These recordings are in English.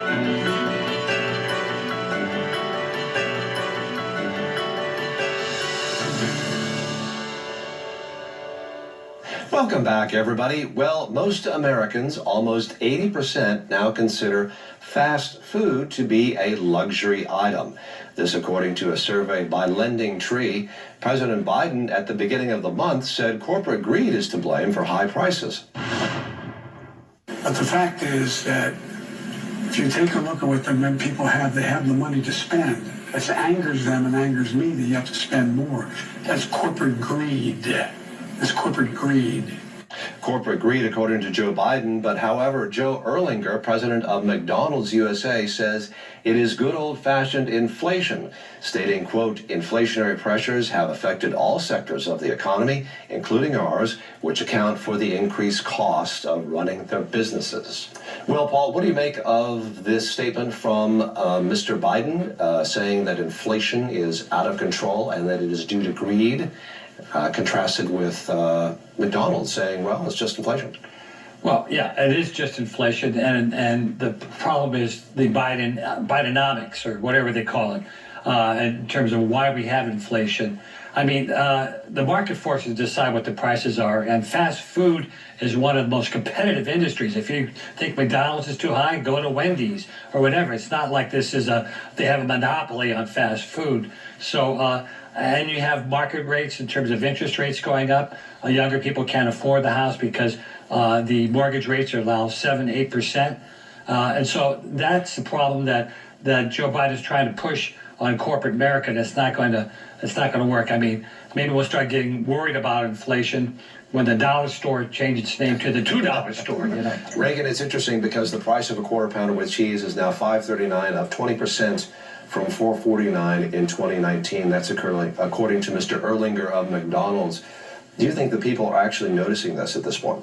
Welcome back, everybody. Well, most Americans, almost 80%, now consider fast food to be a luxury item. This according to a survey by Lending Tree. President Biden at the beginning of the month said corporate greed is to blame for high prices. But the fact is that if you take a look at what the men people have, they have the money to spend. It angers them and angers me that you have to spend more. That's corporate greed. It's corporate greed. Corporate greed, according to Joe Biden. But however, Joe Erlinger, president of McDonald's USA, says it is good old-fashioned inflation, stating, quote, inflationary pressures have affected all sectors of the economy, including ours, which account for the increased cost of running their businesses. Well, Paul, what do you make of this statement from Mr. Biden saying that inflation is out of control and that it is due to greed? Contrasted with McDonald's saying, well, it's just inflation. Well, yeah, it is just inflation, and the problem is the Bidenomics, or whatever they call it, in terms of why we have inflation. I mean, the market forces decide what the prices are, and fast food is one of the most competitive industries. If you think McDonald's is too high, go to Wendy's or whatever. It's not like this is they have a monopoly on fast food. So, and you have market rates in terms of interest rates going up. Younger people can't afford the house because the mortgage rates are now 7-8%. And so that's the problem that Joe Biden is trying to push on corporate America. That's not going to work. I mean, maybe we'll start getting worried about inflation when the dollar store changed its name to the $2 store. You know? Reagan, it's interesting because the price of a quarter pounder with cheese is now $5.39, up 20% from $4.49 in 2019. That's according to Mr. Erlinger of McDonald's. Do you think the people are actually noticing this at this point?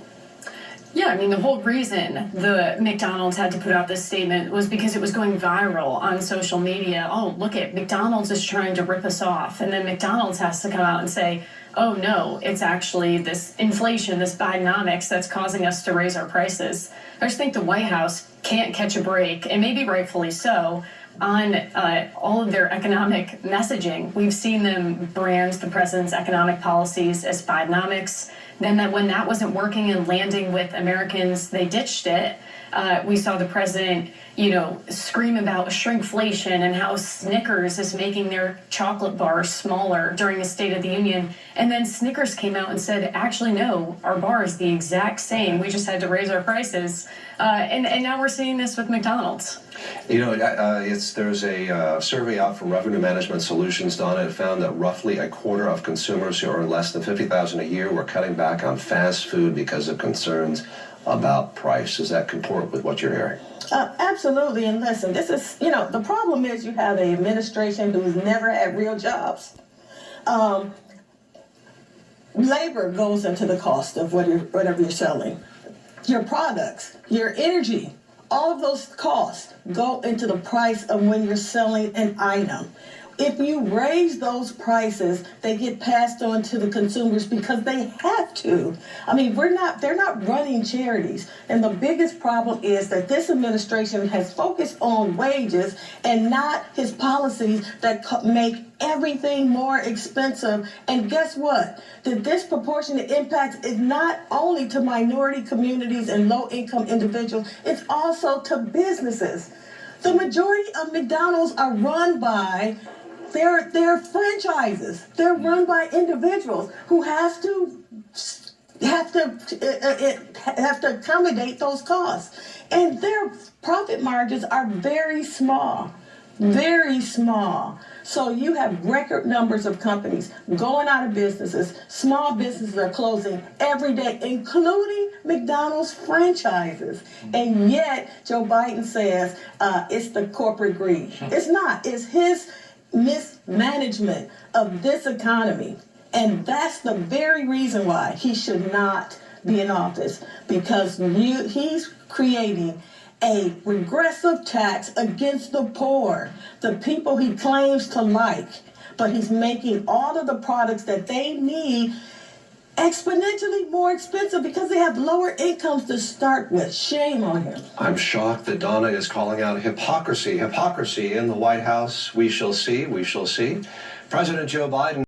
Yeah, I mean, the whole reason the McDonald's had to put out this statement was because it was going viral on social media. Oh, look at McDonald's is trying to rip us off. And then McDonald's has to come out and say, oh, no, it's actually this inflation, this Bidenomics that's causing us to raise our prices. I just think the White House can't catch a break, and maybe rightfully so, on all of their economic messaging. We've seen them brand the president's economic policies as Bidenomics. Then when that wasn't working and landing with Americans, they ditched it. We saw the president, scream about shrinkflation and how Snickers is making their chocolate bars smaller during the State of the Union. And then Snickers came out and said, actually, no, our bar is the exact same. We just had to raise our prices. And now we're seeing this with McDonald's. There's a survey out from Revenue Management Solutions, Donna. It found that roughly a quarter of consumers who earn less than $50,000 a year were cutting back on fast food because of concerns about price. Does that comport with what you're hearing? Absolutely. And listen, this is, the problem is you have an administration who's never had real jobs. Labor goes into the cost of whatever you're selling. Your products, your energy, all of those costs go into the price of when you're selling an item. If you raise those prices, they get passed on to the consumers because they have to. I mean, they're not running charities. And the biggest problem is that this administration has focused on wages and not his policies that make everything more expensive. And guess what? The disproportionate impact is not only to minority communities and low-income individuals, it's also to businesses. The majority of McDonald's are run by They're franchises. They're run by individuals who have to accommodate those costs, and their profit margins are very small, very small. So you have record numbers of companies going out of businesses. Small businesses are closing every day, including McDonald's franchises. And yet Joe Biden says it's the corporate greed. It's not. It's his mismanagement of this economy. And that's the very reason why he should not be in office, because he's creating a regressive tax against the poor, the people he claims to like, but he's making all of the products that they need exponentially more expensive because they have lower incomes to start with. Shame on him. I'm shocked that Donna is calling out hypocrisy. Hypocrisy in the White House. We shall see. We shall see. President Joe Biden